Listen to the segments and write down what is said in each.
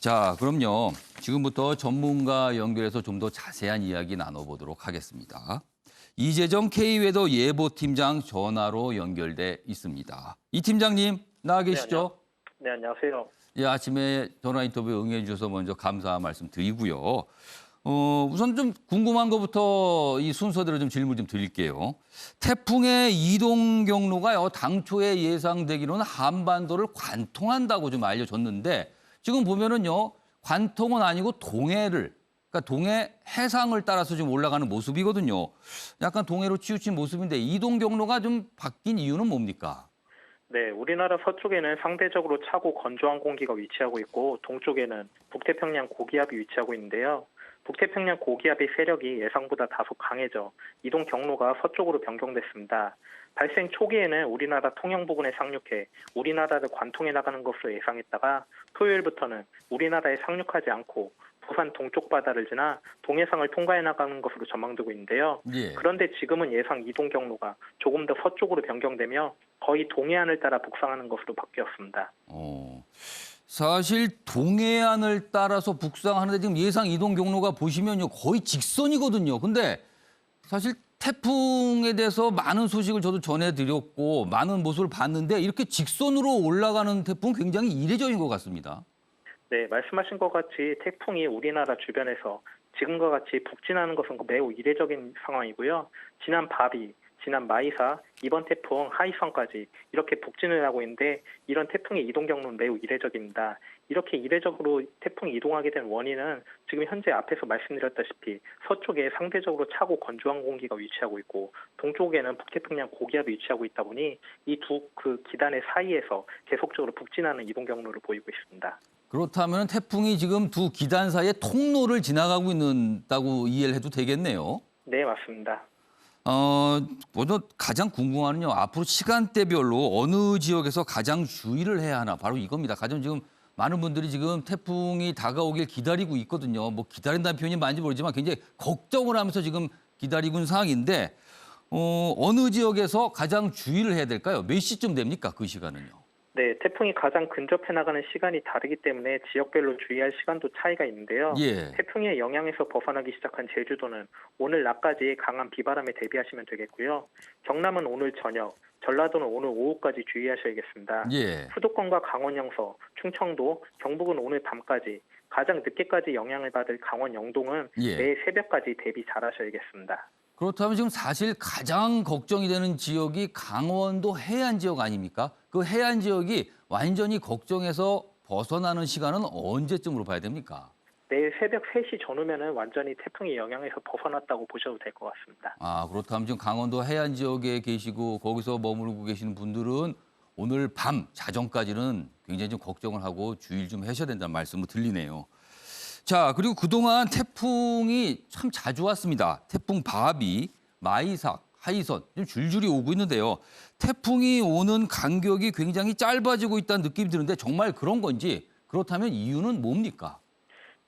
자, 그럼요. 지금부터 전문가 연결해서 좀 더 자세한 이야기 나눠보도록 하겠습니다. 이재정 K웨더 예보팀장 전화로 연결돼 있습니다. 이 팀장님, 나와 계시죠? 네, 안녕하세요. 예, 아침에 전화 인터뷰 응해 주셔서 먼저 감사 말씀 드리고요. 우선 좀 궁금한 것부터 이 순서대로 좀 질문 좀 드릴게요. 태풍의 이동 경로가요, 당초에 예상되기로는 한반도를 관통한다고 좀 알려졌는데 지금 보면은요, 관통은 아니고 그러니까 동해 해상을 따라서 좀 올라가는 모습이거든요. 약간 동해로 치우친 모습인데 이동 경로가 좀 바뀐 이유는 뭡니까? 네, 우리나라 서쪽에는 상대적으로 차고 건조한 공기가 위치하고 있고 동쪽에는 북태평양 고기압이 위치하고 있는데요. 북태평양 고기압의 세력이 예상보다 다소 강해져 이동 경로가 서쪽으로 변경됐습니다. 발생 초기에는 우리나라 통영 부근에 상륙해 우리나라를 관통해 나가는 것으로 예상했다가 토요일부터는 우리나라에 상륙하지 않고 부산 동쪽 바다를 지나 동해상을 통과해 나가는 것으로 전망되고 있는데요. 예. 그런데 지금은 예상 이동 경로가 조금 더 서쪽으로 변경되며 거의 동해안을 따라 북상하는 것으로 바뀌었습니다. 사실 동해안을 따라서 북상하는데 지금 예상 이동 경로가 보시면요, 거의 직선이거든요. 근데 사실 태풍에 대해서 많은 소식을 저도 전해드렸고 많은 모습을 봤는데 이렇게 직선으로 올라가는 태풍은 굉장히 이례적인 것 같습니다. 네, 말씀하신 것 같이 태풍이 우리나라 주변에서 지금과 같이 북진하는 것은 매우 이례적인 상황이고요. 지난 바비, 지난 마이사, 이번 태풍 하이성까지 이렇게 북진을 하고 있는데 이런 태풍의 이동 경로는 매우 이례적입니다. 이렇게 이례적으로 태풍이 이동하게 된 원인은 지금 현재 앞에서 말씀드렸다시피 서쪽에 상대적으로 차고 건조한 공기가 위치하고 있고 동쪽에는 북태평양 고기압이 위치하고 있다 보니 이 두 기단의 사이에서 계속적으로 북진하는 이동 경로를 보이고 있습니다. 그렇다면 태풍이 지금 두 기단 사이의 통로를 지나가고 있다고 이해를 해도 되겠네요. 네, 맞습니다. 먼저 가장 궁금한 건요, 앞으로 시간대별로 어느 지역에서 가장 주의를 해야 하나, 바로 이겁니다. 가장 지금 많은 분들이 지금 태풍이 다가오길 기다리고 있거든요. 뭐 기다린다는 표현이 맞는지 모르지만 굉장히 걱정을 하면서 지금 기다리고 있는 상황인데 어느 지역에서 가장 주의를 해야 될까요? 몇 시쯤 됩니까? 그 시간은요. 네, 태풍이 가장 근접해 나가는 시간이 다르기 때문에 지역별로 주의할 시간도 차이가 있는데요. 예. 태풍의 영향에서 벗어나기 시작한 제주도는 오늘 낮까지 강한 비바람에 대비하시면 되겠고요. 경남은 오늘 저녁, 전라도는 오늘 오후까지 주의하셔야겠습니다. 예. 수도권과 강원 영서, 충청도, 경북은 오늘 밤까지, 가장 늦게까지 영향을 받을 강원 영동은 예. 내일 새벽까지 대비 잘하셔야겠습니다. 그렇다면 지금 사실 가장 걱정이 되는 지역이 강원도 해안 지역 아닙니까? 그 해안 지역이 완전히 걱정에서 벗어나는 시간은 언제쯤으로 봐야 됩니까? 내일 새벽 3시 전후면은 완전히 태풍의 영향에서 벗어났다고 보셔도 될 것 같습니다. 그렇다면 지금 강원도 해안 지역에 계시고 거기서 머무르고 계시는 분들은 오늘 밤 자정까지는 굉장히 좀 걱정을 하고 주의를 좀 하셔야 된다는 말씀을 들리네요. 자, 그리고 그동안 태풍이 참 자주 왔습니다. 태풍 바비, 마이삭, 하이선 좀 줄줄이 오고 있는데요. 태풍이 오는 간격이 굉장히 짧아지고 있다는 느낌이 드는데 정말 그런 건지, 그렇다면 이유는 뭡니까?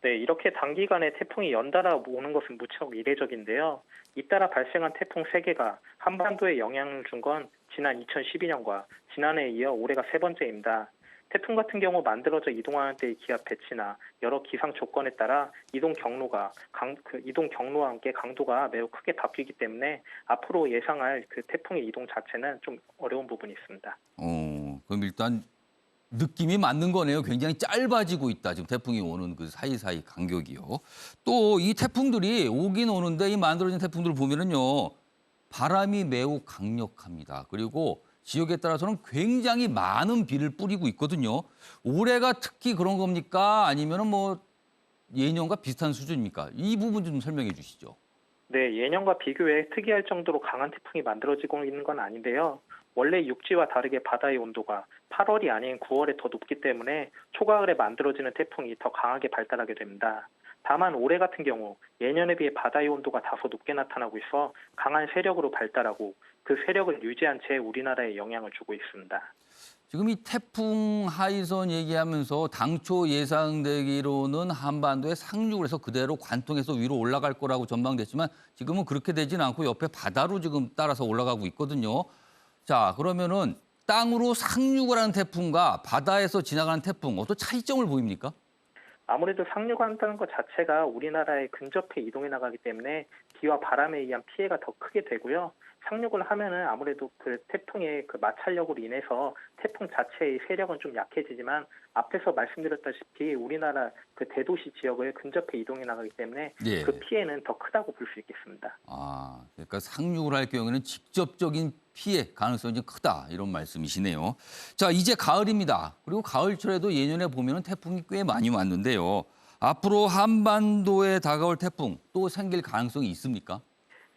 네, 이렇게 단기간에 태풍이 연달아 오는 것은 무척 이례적인데요. 잇따라 발생한 태풍 3개가 한반도에 영향을 준 건 지난 2012년과 지난해에 이어 올해가 세 번째입니다. 태풍 같은 경우 만들어져 이동하는 때의 기압 배치나 여러 기상 조건에 따라 이동 경로와 함께 강도가 매우 크게 바뀌기 때문에 앞으로 예상할 태풍의 이동 자체는 좀 어려운 부분이 있습니다. 그럼 일단 느낌이 맞는 거네요. 굉장히 짧아지고 있다. 지금 태풍이 오는 그 사이사이 간격이요. 또 이 태풍들이 오긴 오는데 이 만들어진 태풍들을 보면은요, 바람이 매우 강력합니다. 그리고 지역에 따라서는 굉장히 많은 비를 뿌리고 있거든요. 올해가 특히 그런 겁니까? 아니면은 뭐 예년과 비슷한 수준입니까? 이 부분 좀 설명해 주시죠. 네, 예년과 비교해 특이할 정도로 강한 태풍이 만들어지고 있는 건 아닌데요. 원래 육지와 다르게 바다의 온도가 8월이 아닌 9월에 더 높기 때문에 초가을에 만들어지는 태풍이 더 강하게 발달하게 됩니다. 다만 올해 같은 경우 예년에 비해 바다의 온도가 다소 높게 나타나고 있어 강한 세력으로 발달하고 그 세력을 유지한 채 우리나라에 영향을 주고 있습니다. 지금 이 태풍 하이선 얘기하면서 당초 예상되기로는 한반도에 상륙을 해서 그대로 관통해서 위로 올라갈 거라고 전망됐지만 지금은 그렇게 되진 않고 옆에 바다로 지금 따라서 올라가고 있거든요. 자, 그러면은 땅으로 상륙을 하는 태풍과 바다에서 지나가는 태풍 어떤 차이점을 보입니까? 아무래도 상륙한다는 것 자체가 우리나라에 근접해 이동해 나가기 때문에 비와 바람에 의한 피해가 더 크게 되고요. 상륙을 하면은 아무래도 그 태풍의 그 마찰력으로 인해서 태풍 자체의 세력은 좀 약해지지만 앞에서 말씀드렸다시피 우리나라 그 대도시 지역을 근접해 이동해 나가기 때문에 예. 그 피해는 더 크다고 볼 수 있겠습니다. 아, 그러니까 상륙을 할 경우에는 직접적인 피해 가능성이 좀 크다 이런 말씀이시네요. 자, 이제 가을입니다. 그리고 가을철에도 예년에 보면 태풍이 꽤 많이 왔는데요. 앞으로 한반도에 다가올 태풍 또 생길 가능성이 있습니까?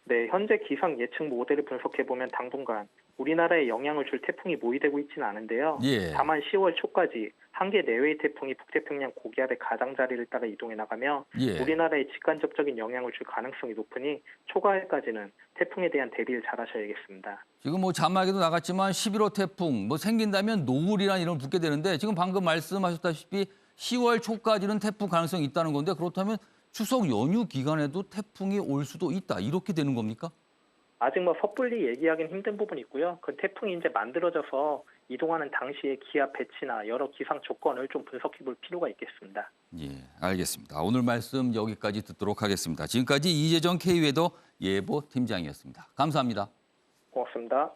네, 현재 기상 예측 모델을 분석해 보면 당분간 우리나라에 영향을 줄 태풍이 모이되고 있지는 않은데요. 예. 다만 10월 초까지 한개 내외의 태풍이 북태평양 고기압의 가장자리를 따라 이동해 나가며 예. 우리나라에 직간접적인 영향을 줄 가능성이 높으니 초가을까지는 태풍에 대한 대비를 잘 하셔야겠습니다. 지금 뭐 자막에도 나갔지만 11호 태풍 뭐 생긴다면 노을이라는 이름을 붙게 되는데 지금 방금 말씀하셨다시피 10월 초까지는 태풍 가능성이 있다는 건데 그렇다면 추석 연휴 기간에도 태풍이 올 수도 있다 이렇게 되는 겁니까? 아직 뭐 섣불리 얘기하기는 힘든 부분이 있고요. 그 태풍이 이제 만들어져서 이동하는 당시의 기압 배치나 여러 기상 조건을 좀 분석해 볼 필요가 있겠습니다. 예, 알겠습니다. 오늘 말씀 여기까지 듣도록 하겠습니다. 지금까지 이재정 K웨더 예보 팀장이었습니다. 감사합니다. 고맙습니다.